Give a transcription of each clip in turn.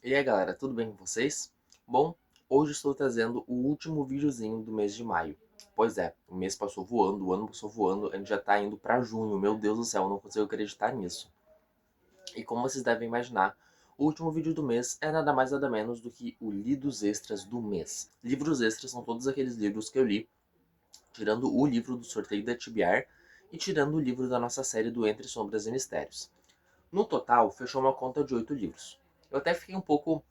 E aí galera, tudo bem com vocês? Bom, hoje estou trazendo o último videozinho do mês de maio. Pois é, o mês passou voando, o ano passou voando, a gente já tá indo pra junho, meu Deus do céu, eu não consigo acreditar nisso. E como vocês devem imaginar, o último vídeo do mês é nada mais nada menos do que o Lidos Extras do mês. Livros extras são todos aqueles livros que eu li, tirando o livro do sorteio da TBR e tirando o livro da nossa série do Entre Sombras e Mistérios. No total, fechou uma conta de 8 livros. Eu até fiquei um pouco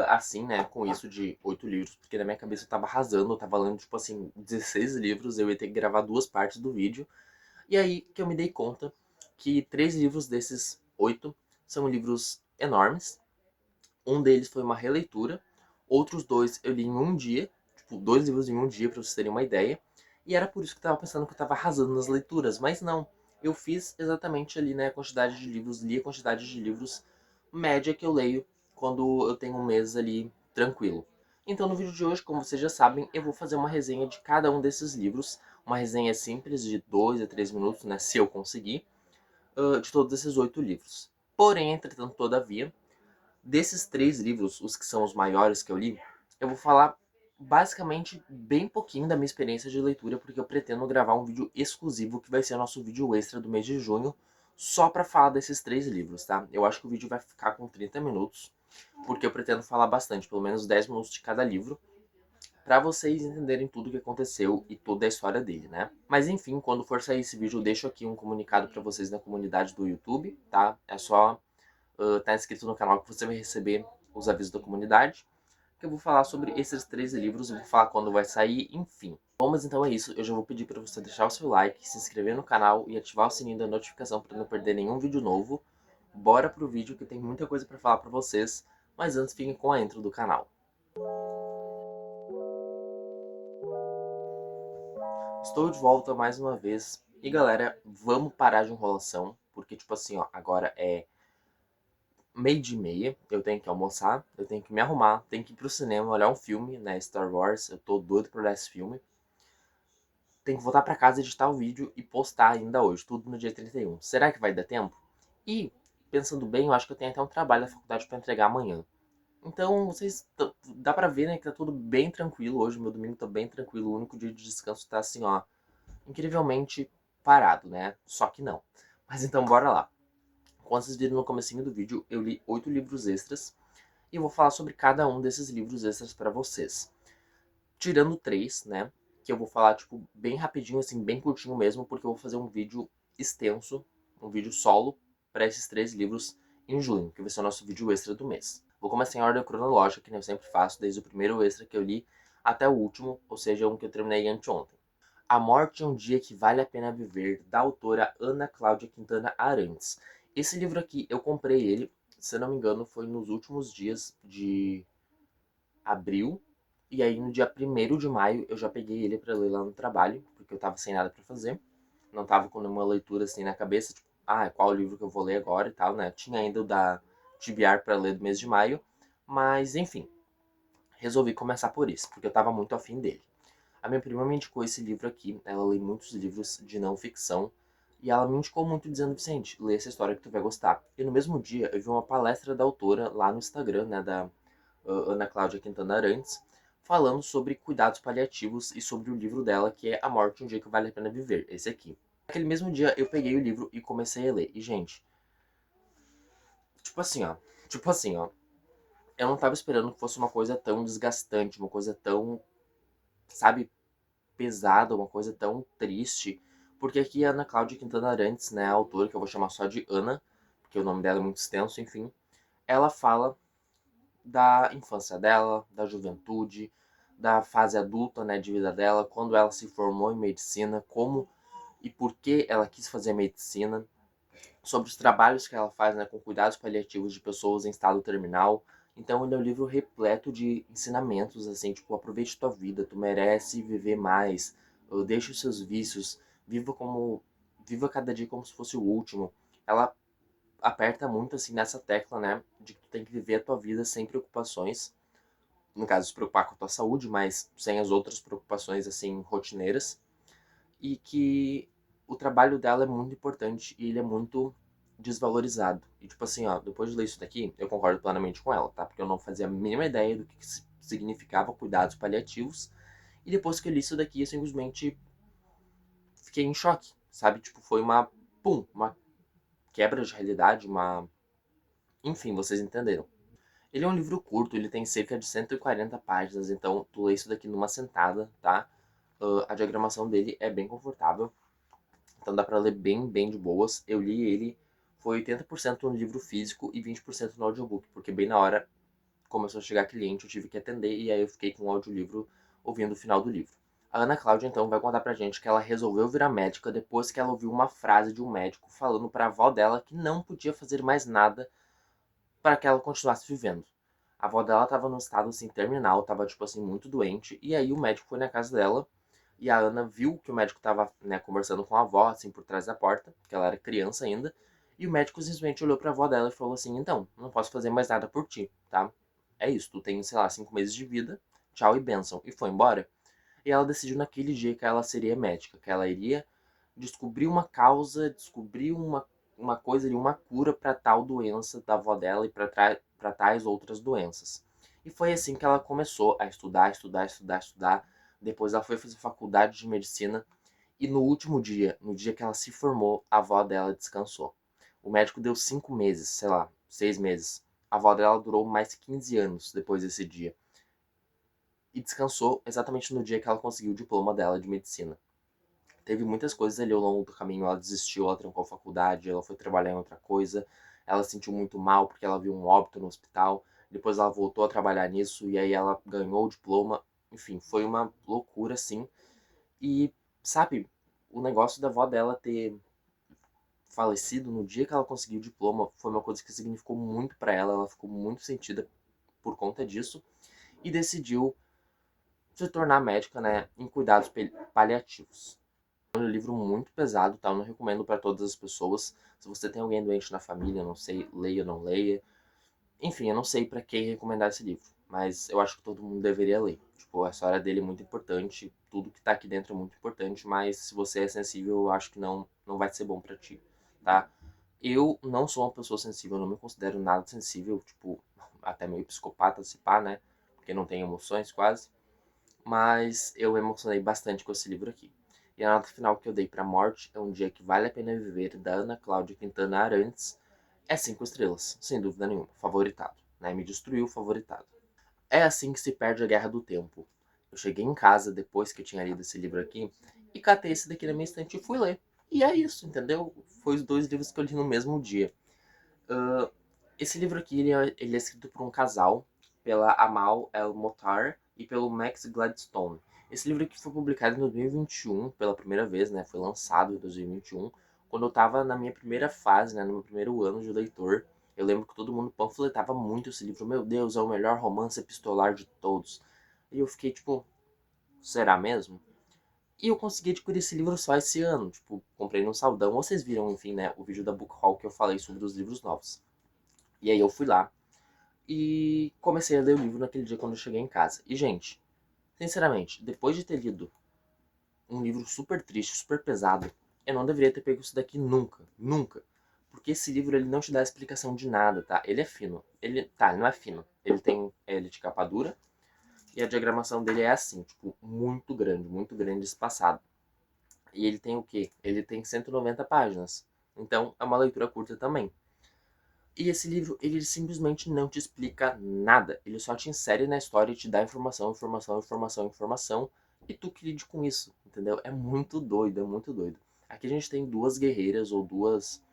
assim, né, com isso de 8 livros, porque na minha cabeça eu tava arrasando, eu tava lendo, tipo assim, 16 livros, eu ia ter que gravar duas partes do vídeo. E aí que eu me dei conta que 3 livros desses 8 são livros enormes. Um deles foi uma releitura, outros dois eu li em um dia, tipo, 2 livros em um dia, pra vocês terem uma ideia. E era por isso que eu tava pensando que eu tava arrasando nas leituras, mas não. Eu fiz exatamente ali, né, a quantidade de livros, li a quantidade de livros média que eu leio quando eu tenho um mês ali tranquilo. Então no vídeo de hoje, como vocês já sabem, eu vou fazer uma resenha de cada um desses livros, uma resenha simples de 2 a 3 minutos, né, se eu conseguir, de todos esses 8 livros. Porém, entretanto, todavia, desses 3 livros, os que são os maiores que eu li, eu vou falar basicamente bem pouquinho da minha experiência de leitura, porque eu pretendo gravar um vídeo exclusivo que vai ser o nosso vídeo extra do mês de junho, só para falar desses 3 livros, tá? Eu acho que o vídeo vai ficar com 30 minutos, porque eu pretendo falar bastante, pelo menos 10 minutos de cada livro, para vocês entenderem tudo o que aconteceu e toda a história dele, né? Mas enfim, quando for sair esse vídeo, eu deixo aqui um comunicado para vocês na comunidade do YouTube, tá? É só tá inscrito no canal que você vai receber os avisos da comunidade. Que eu vou falar sobre esses 3 livros, eu vou falar quando vai sair, enfim. Bom, mas então é isso, eu já vou pedir para você deixar o seu like, se inscrever no canal e ativar o sininho da notificação para não perder nenhum vídeo novo. Bora pro vídeo que tem muita coisa para falar para vocês, mas antes fiquem com a intro do canal. Estou de volta mais uma vez. E galera, vamos parar de enrolação, porque tipo assim, ó, agora é meio dia e meia, eu tenho que almoçar, eu tenho que me arrumar, tenho que ir pro cinema, olhar um filme, né, Star Wars, eu tô doido por olhar esse filme. Tenho que voltar pra casa, editar o vídeo e postar ainda hoje, tudo no dia 31. Será que vai dar tempo? E, pensando bem, eu acho que eu tenho até um trabalho da faculdade pra entregar amanhã. Então, dá pra ver, né, que tá tudo bem tranquilo hoje, meu domingo tá bem tranquilo, o único dia de descanso tá assim, ó, incrivelmente parado, né? Só que não. Mas então, bora lá. Como vocês viram no comecinho do vídeo, eu li 8 livros extras e eu vou falar sobre cada um desses livros extras para vocês. Tirando 3, né, que eu vou falar, tipo, bem rapidinho, assim, bem curtinho mesmo, porque eu vou fazer um vídeo extenso, um vídeo solo, para esses 3 livros em junho, que vai ser o nosso vídeo extra do mês. Vou começar em ordem cronológica, que nem eu sempre faço, desde o primeiro extra que eu li até o último, ou seja, um que eu terminei anteontem. A Morte é um Dia que Vale a Pena Viver, da autora Ana Cláudia Quintana Arantes. Esse livro aqui, eu comprei ele, se eu não me engano, foi nos últimos dias de abril. E aí no dia 1º de maio eu já peguei ele pra ler lá no trabalho, porque eu tava sem nada pra fazer. Não tava com nenhuma leitura assim na cabeça, tipo, qual livro que eu vou ler agora e tal, né? Tinha ainda o da TBR pra ler do mês de maio, mas enfim, resolvi começar por esse, porque eu tava muito afim dele. A minha prima me indicou esse livro aqui, ela lê muitos livros de não ficção, e ela me indicou muito dizendo, Vicente, lê essa história que tu vai gostar. E no mesmo dia eu vi uma palestra da autora lá no Instagram, né, da Ana Cláudia Quintana Arantes, falando sobre cuidados paliativos e sobre o livro dela, que é A Morte, um Dia que Vale a Pena Viver, esse aqui. Naquele mesmo dia eu peguei o livro e comecei a ler. E, gente, tipo assim, ó, tipo assim, ó, eu não tava esperando que fosse uma coisa tão desgastante, uma coisa tão, sabe, pesada, uma coisa tão triste, porque aqui a Ana Cláudia Quintana Arantes, né, a autora, que eu vou chamar só de Ana, porque o nome dela é muito extenso, enfim, ela fala da infância dela, da juventude, da fase adulta, né, de vida dela, quando ela se formou em medicina, como e por que ela quis fazer medicina, sobre os trabalhos que ela faz, né, com cuidados paliativos de pessoas em estado terminal. Então ele é um livro repleto de ensinamentos, assim, tipo, aproveite tua vida, tu merece viver mais, deixe os seus vícios, viva cada dia como se fosse o último. Ela aperta muito, assim, nessa tecla, né, de que tu tem que viver a tua vida sem preocupações, no caso, se preocupar com a tua saúde, mas sem as outras preocupações, assim, rotineiras, e que o trabalho dela é muito importante e ele é muito desvalorizado. E tipo assim, ó, depois de ler isso daqui, eu concordo plenamente com ela, tá? Porque eu não fazia a mínima ideia do que significava cuidados paliativos. E depois que eu li isso daqui, eu simplesmente fiquei em choque, sabe? Tipo, foi uma quebra de realidade, uma... Enfim, vocês entenderam. Ele é um livro curto, ele tem cerca de 140 páginas, então tu lê isso daqui numa sentada, tá? A diagramação dele é bem confortável, então dá pra ler bem de boas. Eu li ele, foi 80% no livro físico e 20% no audiobook, porque bem na hora começou a chegar cliente, eu tive que atender, e aí eu fiquei com o audiolivro ouvindo o final do livro. A Ana Cláudia, então, vai contar pra gente que ela resolveu virar médica depois que ela ouviu uma frase de um médico falando pra avó dela que não podia fazer mais nada para que ela continuasse vivendo. A avó dela tava num estado assim terminal, tava tipo assim muito doente, e aí o médico foi na casa dela e a Ana viu que o médico tava, né, conversando com a avó assim por trás da porta, que ela era criança ainda, e o médico simplesmente olhou pra avó dela e falou assim: "Então, não posso fazer mais nada por ti, tá? É isso, tu tem, sei lá, 5 meses de vida, tchau e bênção", e foi embora. E ela decidiu naquele dia que ela seria médica, que ela iria descobrir uma causa, descobrir uma coisa ali, uma cura para tal doença da avó dela e para tais outras doenças. E foi assim que ela começou a estudar. Depois ela foi fazer faculdade de medicina e no último dia, no dia que ela se formou, a avó dela descansou. O médico deu 5 meses, sei lá, 6 meses. A avó dela durou mais 15 anos depois desse dia. E descansou exatamente no dia que ela conseguiu o diploma dela de medicina. Teve muitas coisas ali ao longo do caminho. Ela desistiu, ela trancou a faculdade, ela foi trabalhar em outra coisa. Ela se sentiu muito mal porque ela viu um óbito no hospital. Depois ela voltou a trabalhar nisso e aí ela ganhou o diploma. Enfim, foi uma loucura, assim. E, sabe, o negócio da avó dela ter falecido no dia que ela conseguiu o diploma foi uma coisa que significou muito pra ela. Ela ficou muito sentida por conta disso e decidiu se tornar médica, né, em cuidados paliativos. É um livro muito pesado, tá? Eu não recomendo para todas as pessoas. Se você tem alguém doente na família, não sei, leia ou não leia. Enfim, eu não sei para quem recomendar esse livro, mas eu acho que todo mundo deveria ler. Tipo, a história dele é muito importante, tudo que tá aqui dentro é muito importante, mas se você é sensível, eu acho que não vai ser bom para ti, tá? Eu não sou uma pessoa sensível, eu não me considero nada sensível, tipo, até meio psicopata se pá, né? Porque não tem emoções quase. Mas eu me emocionei bastante com esse livro aqui. E a nota final que eu dei pra Morte é um Dia que Vale a Pena Viver, da Ana Cláudia Quintana Arantes, é 5 estrelas, sem dúvida nenhuma. Favoritado. Né? Me destruiu, favoritado. É assim que se perde a Guerra do Tempo. Eu cheguei em casa depois que eu tinha lido esse livro aqui e catei esse daqui na minha estante e fui ler. E é isso, entendeu? Foi os dois livros que eu li no mesmo dia. Uh, Esse livro aqui ele é escrito por um casal, pela Amal El-Motar e pelo Max Gladstone. Esse livro aqui foi publicado em 2021 pela primeira vez, né? Foi lançado em 2021, quando eu estava na minha primeira fase, né? No meu primeiro ano de leitor. Eu lembro que todo mundo panfletava muito esse livro. Meu Deus, é o melhor romance epistolar de todos. E eu fiquei tipo, será mesmo? E eu consegui adquirir esse livro só esse ano. Tipo, comprei no Saldão. Vocês viram, enfim, né? O vídeo da Book Haul que eu falei sobre os livros novos. E aí eu fui lá e comecei a ler o livro naquele dia quando eu cheguei em casa. E, gente, sinceramente, depois de ter lido um livro super triste, super pesado, eu não deveria ter pego isso daqui nunca, nunca. Porque esse livro ele não te dá explicação de nada, tá? Ele é fino. Ele não é fino. Ele de capa dura e a diagramação dele é assim, tipo, muito grande, espaçado. E ele tem o quê? Ele tem 190 páginas. Então, é uma leitura curta também. E esse livro, ele simplesmente não te explica nada. Ele só te insere na história e te dá informação. E tu que lide com isso, entendeu? É muito doido, é muito doido. Aqui a gente tem duas guerreiras ou duas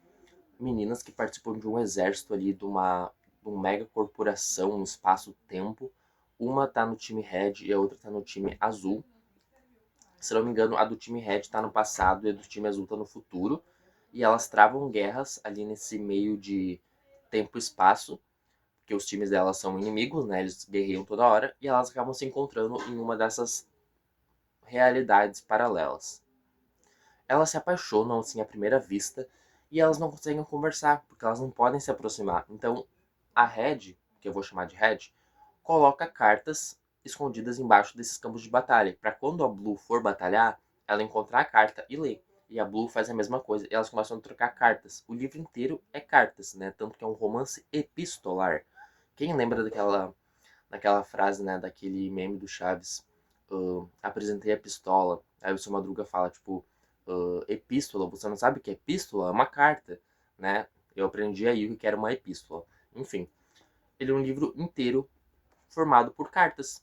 meninas que participam de um exército ali de uma mega corporação, um espaço-tempo. Uma tá no time Red e a outra tá no time Azul. Se não me engano, a do time Red tá no passado e a do time Azul tá no futuro. E elas travam guerras ali nesse meio de tempo e espaço, porque os times delas são inimigos, né? Eles guerreiam toda hora e elas acabam se encontrando em uma dessas realidades paralelas. Elas se apaixonam assim à primeira vista e elas não conseguem conversar, porque elas não podem se aproximar. Então, a Red, que eu vou chamar de Red, coloca cartas escondidas embaixo desses campos de batalha, para quando a Blue for batalhar, ela encontrar a carta e ler. e a Blue faz a mesma coisa. E elas começam a trocar cartas. O livro inteiro é cartas, né? Tanto que é um romance epistolar. Quem lembra daquela frase, né? Daquele meme do Chaves? Apresentei a pistola. Aí o seu Madruga fala, tipo, epístola. Você não sabe o que é epístola? É uma carta, né? Eu aprendi aí o que era uma epístola. Enfim, ele é um livro inteiro formado por cartas.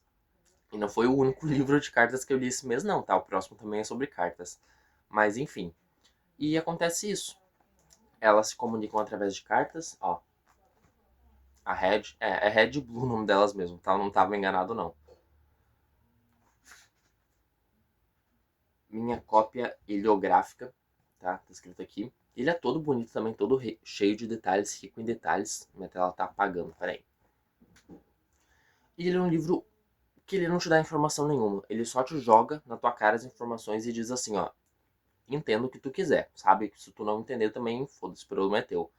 E não foi o único livro de cartas que eu li esse mês, não, tá? O próximo também é sobre cartas. Mas enfim. E acontece isso. Elas se comunicam através de cartas, ó. A Red, é Red Blue o nome delas mesmo, tá? Eu não tava enganado, não. Minha cópia heliográfica, tá? Tá escrito aqui. Ele é todo bonito também, todo cheio de detalhes, rico em detalhes. Minha tela tá apagando, peraí. E ele é um livro que ele não te dá informação nenhuma. Ele só te joga na tua cara as informações e diz assim, ó. Entenda o que tu quiser, sabe? Se tu não entender também, foda-se, o problema é teu.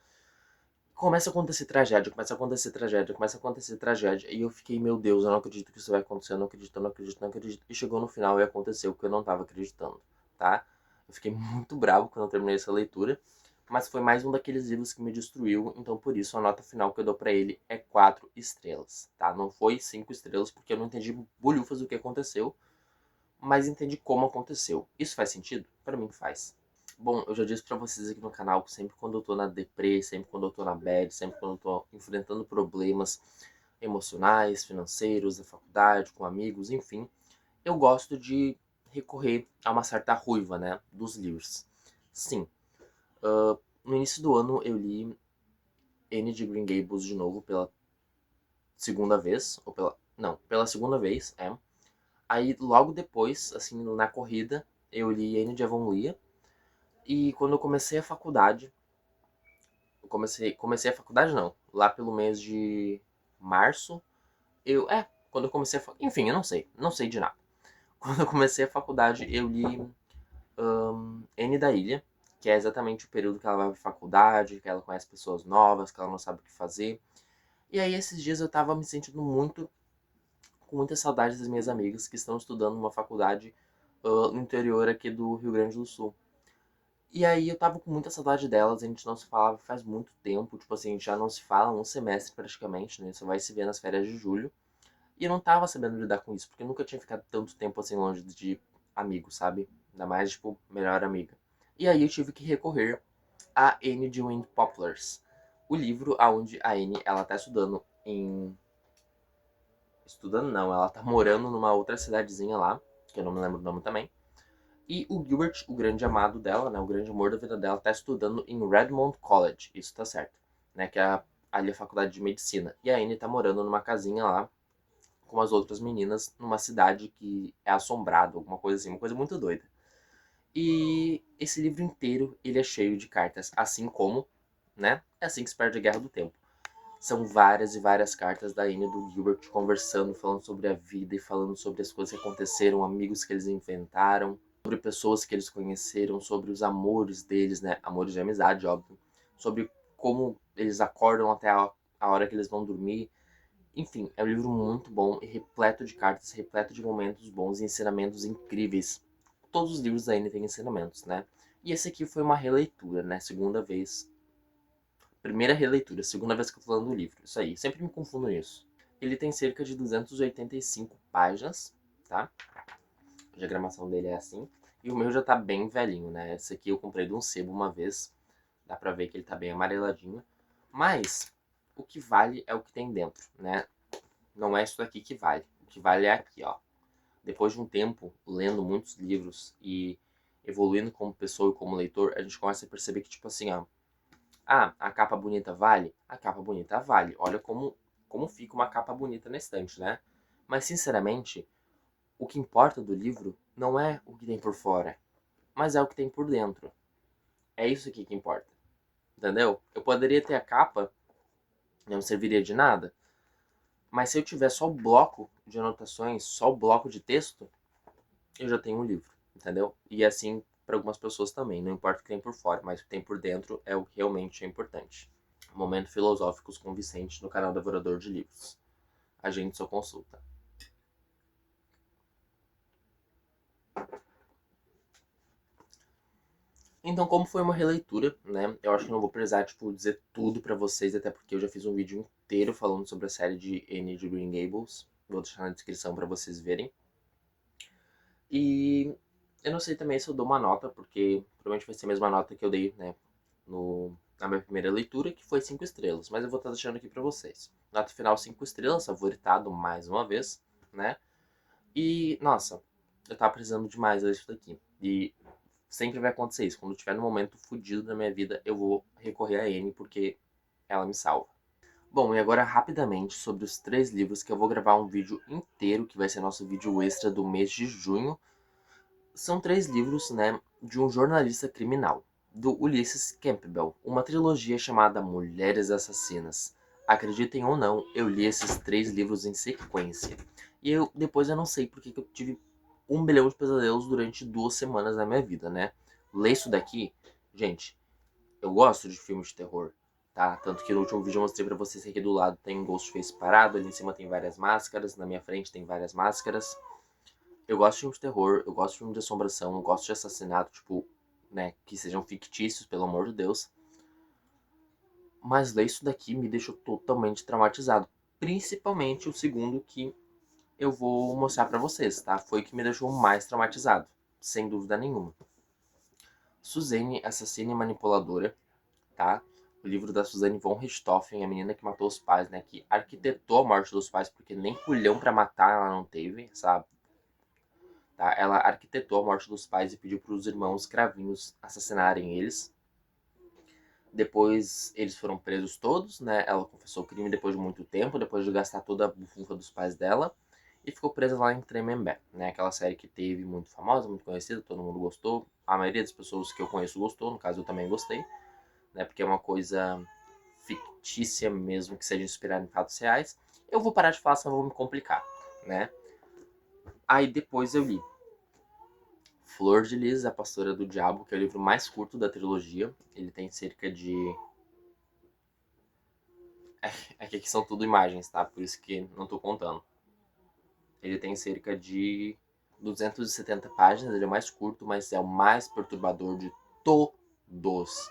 Começa a acontecer tragédia, começa a acontecer tragédia, começa a acontecer tragédia. E eu fiquei, meu Deus, eu não acredito que isso vai acontecer, eu não acredito, eu não acredito, não acredito. E chegou no final e aconteceu o que eu não tava acreditando, tá? Eu fiquei muito bravo quando eu terminei essa leitura. Mas foi mais um daqueles livros que me destruiu, então por isso a nota final que eu dou pra ele é 4 estrelas, tá? Não foi 5 estrelas, porque eu não entendi bolhufas do que aconteceu, mas entendi como aconteceu. Isso faz sentido? Pra mim faz. Bom, eu já disse pra vocês aqui no canal que sempre quando eu tô na deprê, sempre quando eu tô na bad, sempre quando eu tô enfrentando problemas emocionais, financeiros, da faculdade, com amigos, enfim, eu gosto de recorrer a uma certa ruiva, né, dos livros. Sim, no início do ano eu li Anne de Green Gables de novo pela segunda vez, ou pela... não, pela segunda vez, é. Aí logo depois, assim, na corrida, eu li Anne de Avonlea. E quando eu comecei a faculdade, comecei a faculdade não, lá pelo mês de março, quando eu comecei enfim, eu não sei de nada. Quando eu comecei a faculdade, eu li N da Ilha, que é exatamente o período que ela vai pra faculdade, que ela conhece pessoas novas, que ela não sabe o que fazer. E aí esses dias eu tava me sentindo com muita saudade das minhas amigas que estão estudando numa faculdade no interior aqui do Rio Grande do Sul. E aí eu tava com muita saudade delas, a gente não se falava faz muito tempo, tipo assim, a gente já não se fala um semestre praticamente, né? Só vai se ver nas férias de julho. E eu não tava sabendo lidar com isso, porque eu nunca tinha ficado tanto tempo assim longe de amigo, sabe? Ainda mais, tipo, melhor amiga. E aí eu tive que recorrer a Anne de Wind Poplars. O livro onde a Anne, ela tá estudando em... Estudando não, ela tá morando numa outra cidadezinha lá, que eu não me lembro o nome também. E o Gilbert, o grande amado dela, né, o grande amor da vida dela, tá estudando em Redmond College, isso tá certo, né, que é ali a faculdade de medicina. E a Anne tá morando numa casinha lá com as outras meninas numa cidade que é assombrada, alguma coisa assim, uma coisa muito doida. E esse livro inteiro, ele é cheio de cartas, assim como, né, é assim que se perde a Guerra do Tempo. São várias e várias cartas da Anne e do Gilbert conversando, falando sobre a vida e falando sobre as coisas que aconteceram, amigos que eles inventaram, sobre pessoas que eles conheceram, sobre os amores deles, né? Amores de amizade, óbvio. Sobre como eles acordam até a hora que eles vão dormir. Enfim, é um livro muito bom e repleto de cartas, repleto de momentos bons e ensinamentos incríveis. Todos os livros da Anne têm ensinamentos, né? E esse aqui foi uma releitura, né? Segunda vez. Primeira releitura, segunda vez que eu tô falando do livro. Isso aí, sempre me confundo nisso. Ele tem cerca de 285 páginas, tá? A diagramação dele é assim. E o meu já tá bem velhinho, né? Esse aqui eu comprei de um sebo uma vez. Dá pra ver que ele tá bem amareladinho. Mas o que vale é o que tem dentro, né? Não é isso daqui que vale. O que vale é aqui, ó. Depois de um tempo lendo muitos livros e evoluindo como pessoa e como leitor, a gente começa a perceber que, tipo assim, ó, a capa bonita vale? A capa bonita vale. Olha como fica uma capa bonita na estante, né? Mas, sinceramente, o que importa do livro não é o que tem por fora, mas é o que tem por dentro. É isso aqui que importa. Entendeu? Eu poderia ter a capa, não serviria de nada, mas se eu tiver só o bloco de anotações, só o bloco de texto, eu já tenho um livro, entendeu? E assim para algumas pessoas também, não importa o que tem por fora, mas o que tem por dentro é o que realmente é importante. Momento Filosóficos com Vicente no canal Devorador de Livros. A gente só consulta. Então, como foi uma releitura, né? Eu acho que não vou precisar, tipo, dizer tudo pra vocês, até porque eu já fiz um vídeo inteiro falando sobre a série de Anne de Green Gables. Vou deixar na descrição pra vocês verem. E eu não sei também se eu dou uma nota, porque provavelmente vai ser a mesma nota que eu dei, né, na minha primeira leitura, que foi 5 estrelas. Mas eu vou estar deixando aqui pra vocês. Nota final 5 estrelas, favoritado mais uma vez, né? E, nossa, eu tava precisando demais disso daqui. E sempre vai acontecer isso. Quando eu tiver num momento fodido da minha vida, eu vou recorrer a Anne, porque ela me salva. Bom, e agora rapidamente sobre os 3 livros que eu vou gravar um vídeo inteiro, que vai ser nosso vídeo extra do mês de junho. São 3 livros, né, de um jornalista criminal, do Ulysses Campbell, uma trilogia chamada Mulheres Assassinas. Acreditem ou não, eu li esses 3 livros em sequência. E depois eu não sei porque que eu tive 1 bilhão de pesadelos durante 2 semanas na minha vida, né? Ler isso daqui, gente, eu gosto de filmes de terror, tá? Tanto que no último vídeo eu mostrei pra vocês que aqui do lado tem um Ghostface parado, ali em cima tem várias máscaras, na minha frente tem várias máscaras. Eu gosto de filmes de terror, eu gosto de filmes de assombração, eu gosto de assassinato, tipo, né, que sejam fictícios, pelo amor de Deus. Mas ler isso daqui me deixou totalmente traumatizado. Principalmente o segundo que eu vou mostrar pra vocês, tá? Foi o que me deixou mais traumatizado, sem dúvida nenhuma. Suzane, Assassina e Manipuladora, tá? O livro da Suzanne von Richthofen, a menina que matou os pais, né? Que arquitetou a morte dos pais, porque nem culhão pra matar ela não teve, sabe? Tá? Ela arquitetou a morte dos pais e pediu para os irmãos cravinhos assassinarem eles. Depois eles foram presos todos, né? Ela confessou o crime depois de muito tempo, depois de gastar toda a bufunfa dos pais dela. E ficou presa lá em Tremembé, né? Aquela série que teve muito famosa, muito conhecida, todo mundo gostou. A maioria das pessoas que eu conheço gostou, no caso eu também gostei, né? Porque é uma coisa fictícia mesmo, que seja inspirada em fatos reais. Eu vou parar de falar, senão eu vou me complicar, né? Aí depois eu li Flor de Lis, A Pastora do Diabo, que é o livro mais curto da trilogia. Ele tem cerca de... É que aqui são tudo imagens, tá? Por isso que não tô contando. Ele tem cerca de 270 páginas, ele é o mais curto, mas é o mais perturbador de todos.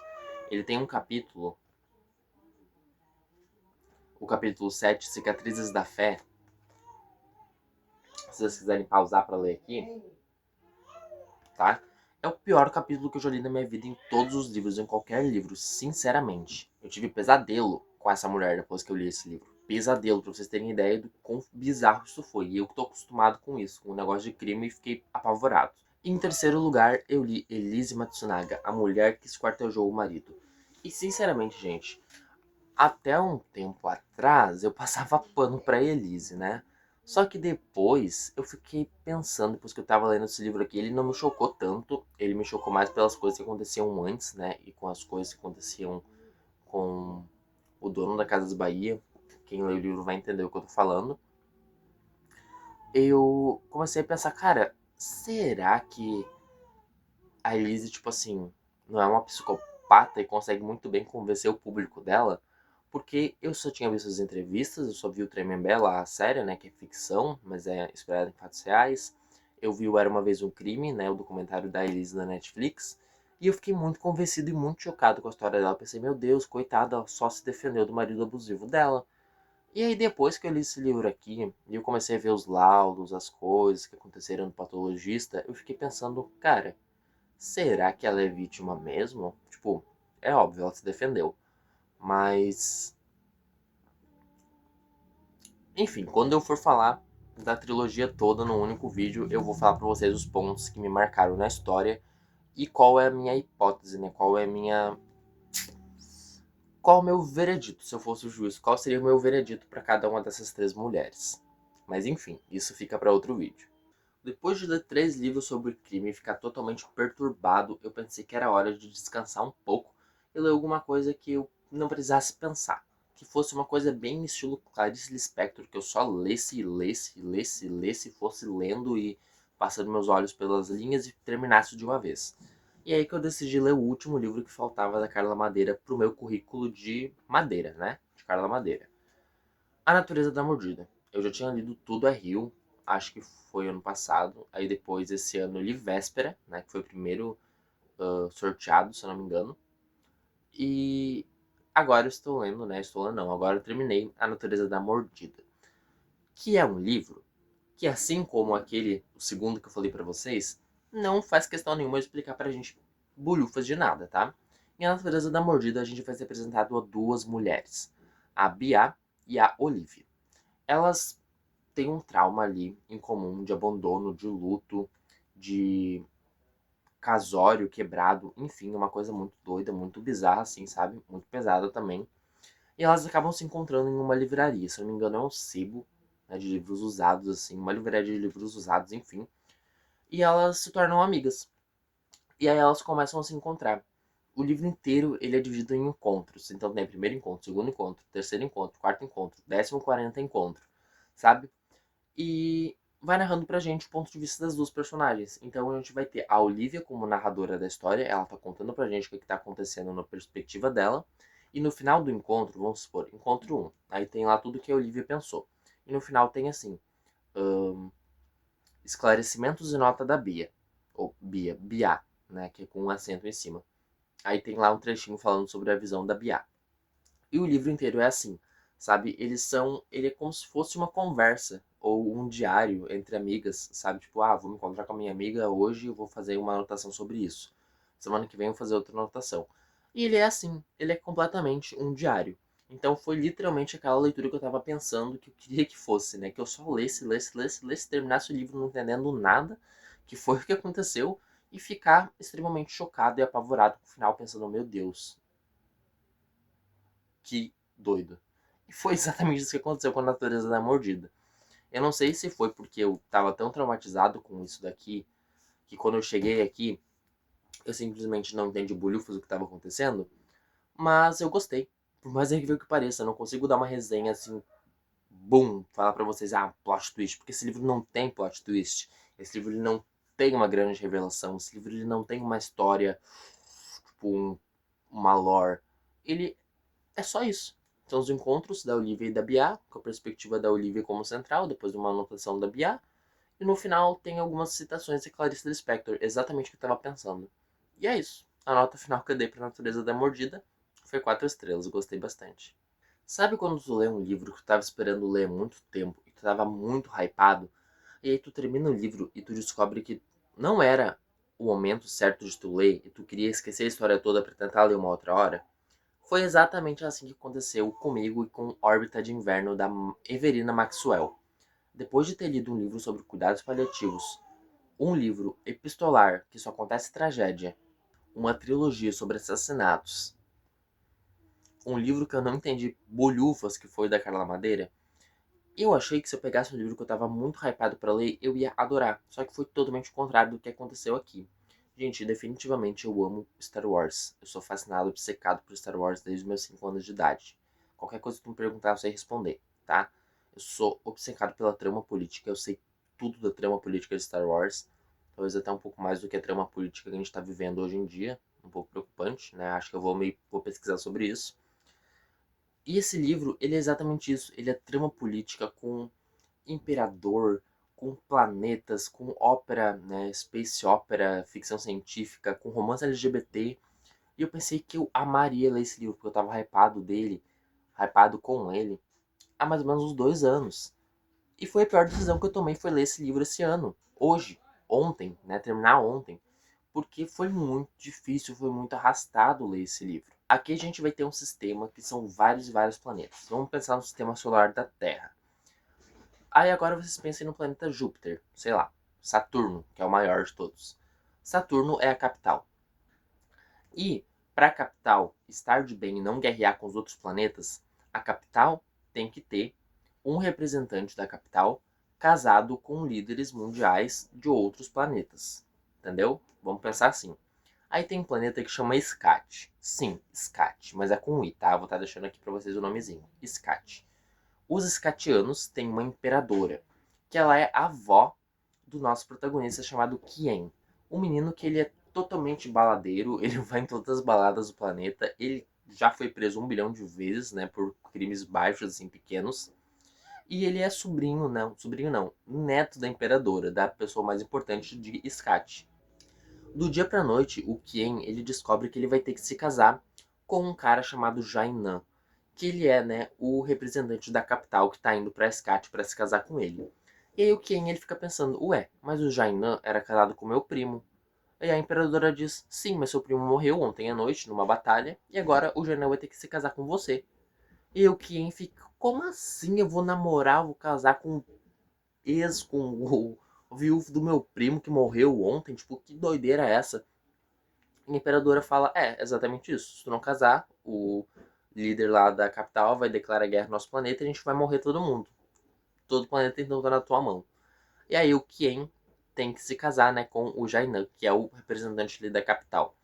Ele tem um capítulo, o capítulo 7, Cicatrizes da Fé. Se vocês quiserem pausar pra ler aqui, tá? É o pior capítulo que eu já li na minha vida em todos os livros, em qualquer livro, sinceramente. Eu tive pesadelo com essa mulher depois que eu li esse livro. Pesadelo, pra vocês terem ideia do quão bizarro isso foi. E eu tô acostumado com isso, com o negócio de crime, e fiquei apavorado. Em terceiro lugar, eu li Elise Matsunaga, a mulher que esquartejou o marido. E sinceramente, gente, até um tempo atrás eu passava pano pra Elise, né? Só que depois eu fiquei pensando, depois que eu tava lendo esse livro aqui, ele não me chocou tanto. Ele me chocou mais pelas coisas que aconteciam antes, né? E com as coisas que aconteciam com o dono da Casa das Bahia. Quem lê o livro vai entender o que eu tô falando. Eu comecei a pensar, cara, será que a Elise, tipo assim, não é uma psicopata e consegue muito bem convencer o público dela? Porque eu só tinha visto as entrevistas, eu só vi o Tremembé, a série, né, que é ficção, mas é inspirada em fatos reais. Eu vi o Era Uma Vez um Crime, né, o documentário da Elise na Netflix. E eu fiquei muito convencido e muito chocado com a história dela. Eu pensei, meu Deus, coitada, ela só se defendeu do marido abusivo dela. E aí depois que eu li esse livro aqui, e eu comecei a ver os laudos, as coisas que aconteceram no patologista, eu fiquei pensando, cara, será que ela é vítima mesmo? Tipo, é óbvio, ela se defendeu. Mas enfim, quando eu for falar da trilogia toda num único vídeo, eu vou falar pra vocês os pontos que me marcaram na história e qual é a minha hipótese, né? Qual é o meu veredito, se eu fosse o juiz? Qual seria o meu veredito pra cada uma dessas 3 mulheres? Mas enfim, isso fica pra outro vídeo. Depois de ler 3 livros sobre crime e ficar totalmente perturbado, eu pensei que era hora de descansar um pouco e ler alguma coisa que eu não precisasse pensar. Que fosse uma coisa bem no estilo Clarice Lispector, que eu só lesse, lesse, lesse, lesse, fosse lendo e passando meus olhos pelas linhas e terminasse de uma vez. E aí que eu decidi ler o último livro que faltava da Carla Madeira pro meu currículo de Madeira, né? De Carla Madeira. A Natureza da Mordida. Eu já tinha lido Tudo é Rio, acho que foi ano passado. Aí depois, esse ano, eu li Véspera, né? Que foi o primeiro sorteado, se eu não me engano. E agora eu estou lendo, né? Estou lendo não, agora eu terminei A Natureza da Mordida, que é um livro que, assim como aquele, o segundo que eu falei pra vocês, não faz questão nenhuma de explicar pra gente bolhufas de nada, tá? Em A Natureza da Mordida, a gente vai ser apresentado a duas mulheres, a Bia e a Olivia. Elas têm um trauma ali em comum de abandono, de luto, de casório quebrado, enfim, uma coisa muito doida, muito bizarra, assim, sabe? Muito pesada também. E elas acabam se encontrando em uma livraria, se eu não me engano é um sebo, né, de livros usados, assim, uma livraria de livros usados, enfim. E elas se tornam amigas. E aí elas começam a se encontrar. O livro inteiro ele é dividido em encontros. Então tem primeiro encontro, segundo encontro, terceiro encontro, quarto encontro, 14º encontro, sabe? E vai narrando pra gente o ponto de vista das duas personagens. Então a gente vai ter a Olivia como narradora da história, ela tá contando pra gente o que tá acontecendo na perspectiva dela. E no final do encontro, vamos supor, encontro 1, aí tem lá tudo que a Olivia pensou. E no final tem assim, esclarecimentos e nota da Bia. Ou Bia, né, que é com um acento em cima. Aí tem lá um trechinho falando sobre a visão da Bia. E o livro inteiro é assim, sabe? Ele é como se fosse uma conversa ou um diário entre amigas, sabe? Tipo, vou me encontrar com a minha amiga hoje, eu vou fazer uma anotação sobre isso. Semana que vem eu vou fazer outra anotação. E ele é assim, ele é completamente um diário. Então foi literalmente aquela leitura que eu tava pensando que eu queria que fosse, né? Que eu só lesse, terminasse o livro não entendendo nada, que foi o que aconteceu, e ficar extremamente chocado e apavorado com o final, pensando, meu Deus, que doido. E foi exatamente isso que aconteceu com a Natureza da Mordida. Eu não sei se foi porque eu tava tão traumatizado com isso daqui, que quando eu cheguei aqui, eu simplesmente não entendi bolhufas o que estava acontecendo, mas eu gostei. Por mais incrível que pareça, eu não consigo dar uma resenha assim, boom, falar pra vocês, plot twist, porque esse livro não tem plot twist. Esse livro ele não tem uma grande revelação, esse livro ele não tem uma história, tipo, uma lore. Ele é só isso. São os encontros da Olivia e da Bia, com a perspectiva da Olivia como central, depois de uma anotação da Bia. E no final tem algumas citações de Clarice Lispector, exatamente o que eu estava pensando. E é isso. A nota final que eu dei para a Natureza da Mordida foi 4 estrelas, gostei bastante. Sabe quando tu lê um livro que tu estava esperando ler há muito tempo e tu estava muito hypado, e aí tu termina o livro e tu descobre que não era o momento certo de tu ler e tu queria esquecer a história toda para tentar ler uma outra hora? Foi exatamente assim que aconteceu comigo e com Órbita de Inverno da Everina Maxwell. Depois de ter lido um livro sobre cuidados paliativos, um livro epistolar que só acontece tragédia, uma trilogia sobre assassinatos, um livro que eu não entendi bolhufas que foi da Carla Madeira, eu achei que se eu pegasse um livro que eu tava muito hypado pra ler, eu ia adorar. Só que foi totalmente o contrário do que aconteceu aqui. Gente, definitivamente eu amo Star Wars. Eu sou fascinado, obcecado por Star Wars desde os meus 5 anos de idade. Qualquer coisa que tu me perguntar, eu sei responder, tá? Eu sou obcecado pela trama política, eu sei tudo da trama política de Star Wars. Talvez até um pouco mais do que a trama política que a gente tá vivendo hoje em dia. Um pouco preocupante, né? Acho que eu vou pesquisar sobre isso. E esse livro, ele é exatamente isso. Ele é trama política com imperador, com planetas, com ópera, né, space opera, ficção científica, com romance LGBT. E eu pensei que eu amaria ler esse livro, porque eu tava hypado dele, hypado com ele, há mais ou menos uns 2 anos. E foi a pior decisão que eu tomei, foi ler esse livro esse ano, hoje, ontem, né, terminar ontem. Porque foi muito difícil, foi muito arrastado ler esse livro. Aqui a gente vai ter um sistema que são vários e vários planetas. Vamos pensar no sistema solar da Terra. Aí agora vocês pensem no planeta Júpiter, sei lá, Saturno, que é o maior de todos. Saturno é a capital. E para a capital estar de bem e não guerrear com os outros planetas, a capital tem que ter um representante da capital casado com líderes mundiais de outros planetas. Entendeu? Vamos pensar assim. Aí tem um planeta que chama Scat. Sim, Scat, mas é com I, tá? Vou estar deixando aqui para vocês o nomezinho. Scat. Os Scatianos têm uma imperadora, que ela é a avó do nosso protagonista chamado Kien. Um menino que ele é totalmente baladeiro, ele vai em todas as baladas do planeta, ele já foi preso 1 bilhão de vezes, né, por crimes baixos, assim, pequenos. E ele é sobrinho não, neto da imperadora, da pessoa mais importante de Scat. Do dia pra noite, o Quien, ele descobre que ele vai ter que se casar com um cara chamado Jainan, que ele é, né, o representante da capital que tá indo pra Escate pra se casar com ele. E aí o Quien, ele fica pensando, ué, mas o Jainan era casado com meu primo. E a imperadora diz, sim, mas seu primo morreu ontem à noite numa batalha, e agora o Jainan vai ter que se casar com você. E o Quien fica, como assim eu vou namorar, vou casar com com o viúvo do meu primo que morreu ontem? Tipo, que doideira é essa? E a imperadora fala, exatamente isso. Se tu não casar, o líder lá da capital vai declarar guerra no nosso planeta e a gente vai morrer todo mundo. Todo o planeta então tá na tua mão. E aí o Quien tem que se casar, né, com o Jainan, que é o representante ali da capital.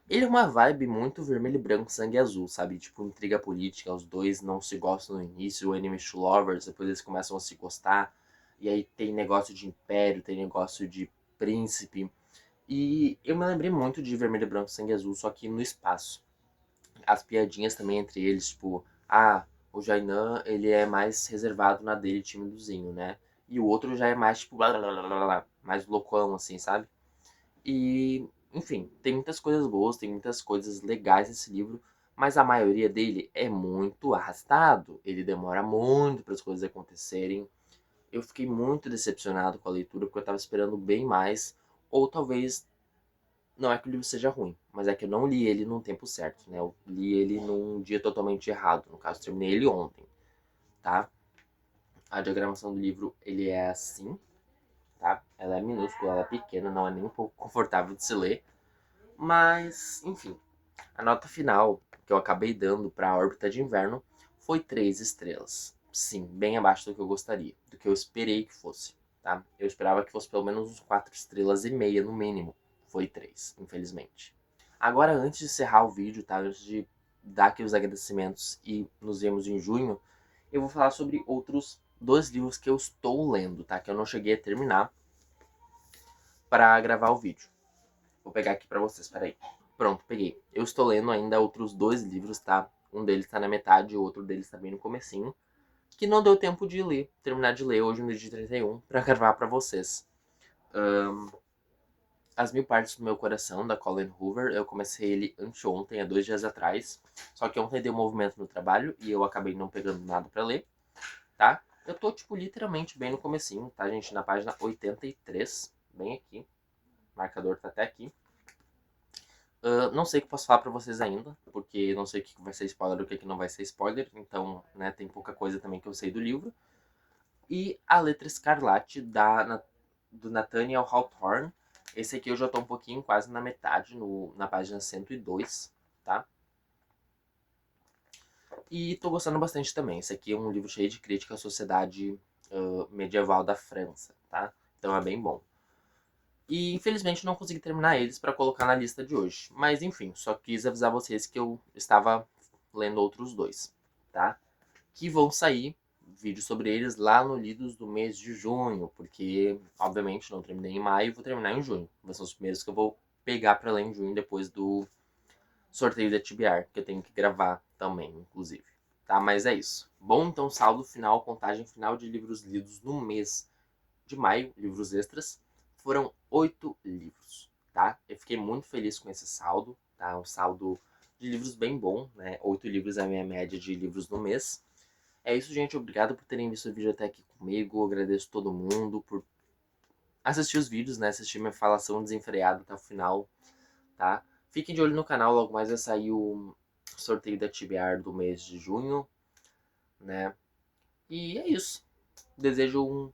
Ele é uma vibe muito vermelho e branco, sangue azul, sabe? Tipo, intriga política, os dois não se gostam no início, enemies to lovers, depois eles começam a se gostar. E aí tem negócio de império, tem negócio de príncipe. E eu me lembrei muito de Vermelho, Branco, Sangue Azul, só que no espaço. As piadinhas também entre eles, tipo, o Jainan, ele é mais reservado na dele, timidozinho, né? E o outro já é mais, tipo, blá, blá, blá, blá, blá, mais loucão, assim, sabe? E, enfim, tem muitas coisas boas, tem muitas coisas legais nesse livro, mas a maioria dele é muito arrastado. Ele demora muito para as coisas acontecerem. Eu fiquei muito decepcionado com a leitura, porque eu tava esperando bem mais, ou talvez não é que o livro seja ruim, mas é que eu não li ele no tempo certo, né? Eu li ele num dia totalmente errado. No caso, terminei ele ontem, tá? A diagramação do livro, ele é assim, tá? Ela é minúscula, ela é pequena, não é nem um pouco confortável de se ler. Mas, enfim, a nota final que eu acabei dando para a órbita de inverno foi 3 estrelas. Sim, bem abaixo do que eu gostaria, do que eu esperei que fosse, tá? Eu esperava que fosse pelo menos uns 4 estrelas e meia no mínimo. Foi 3, infelizmente. Agora, antes de encerrar o vídeo, tá? Antes de dar aqui os agradecimentos e nos vemos em junho, eu vou falar sobre outros 2 livros que eu estou lendo, tá? Que eu não cheguei a terminar para gravar o vídeo. Vou pegar aqui para vocês, peraí. Pronto, peguei. Eu estou lendo ainda outros 2 livros, tá? Um deles tá na metade, o outro deles tá bem no comecinho. Que não deu tempo de ler, terminar de ler hoje no dia 31, pra gravar pra vocês. As Mil Partes do Meu Coração, da Colin Hoover. Eu comecei ele anteontem, há 2 dias atrás. Só que ontem deu movimento no trabalho e eu acabei não pegando nada pra ler, tá? Eu tô, tipo, literalmente bem no comecinho, tá, gente? Na página 83, bem aqui. O marcador tá até aqui. Não sei o que posso falar pra vocês ainda, porque não sei o que vai ser spoiler e o que não vai ser spoiler, então, né, tem pouca coisa também que eu sei do livro. E A Letra Escarlate, do Nathaniel Hawthorne. Esse aqui eu já tô um pouquinho, quase na metade, na página 102, tá? E tô gostando bastante também. Esse aqui é um livro cheio de crítica à sociedade medieval da França, tá? Então é bem bom. E infelizmente não consegui terminar eles para colocar na lista de hoje. Mas enfim, só quis avisar vocês que eu estava lendo outros 2, tá? Que vão sair vídeos sobre eles lá no Lidos do mês de junho, porque obviamente não terminei em maio, vou terminar em junho. São os primeiros que eu vou pegar para ler em junho depois do sorteio da TBR, que eu tenho que gravar também, inclusive. Tá? Mas é isso. Bom, então saldo final, contagem final de livros lidos no mês de maio, livros extras, foram 8 livros, tá? Eu fiquei muito feliz com esse saldo, tá? Um saldo de livros bem bom, né? 8 livros é a minha média de livros no mês. É isso, gente. Obrigado por terem visto o vídeo até aqui comigo. Eu agradeço todo mundo por assistir os vídeos, né? Assistir minha falação desenfreada até o final, tá? Fiquem de olho no canal, logo mais vai sair o sorteio da TBR do mês de junho, né? E é isso. Desejo um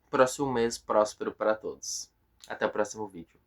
próximo mês próspero para todos. Até o próximo vídeo.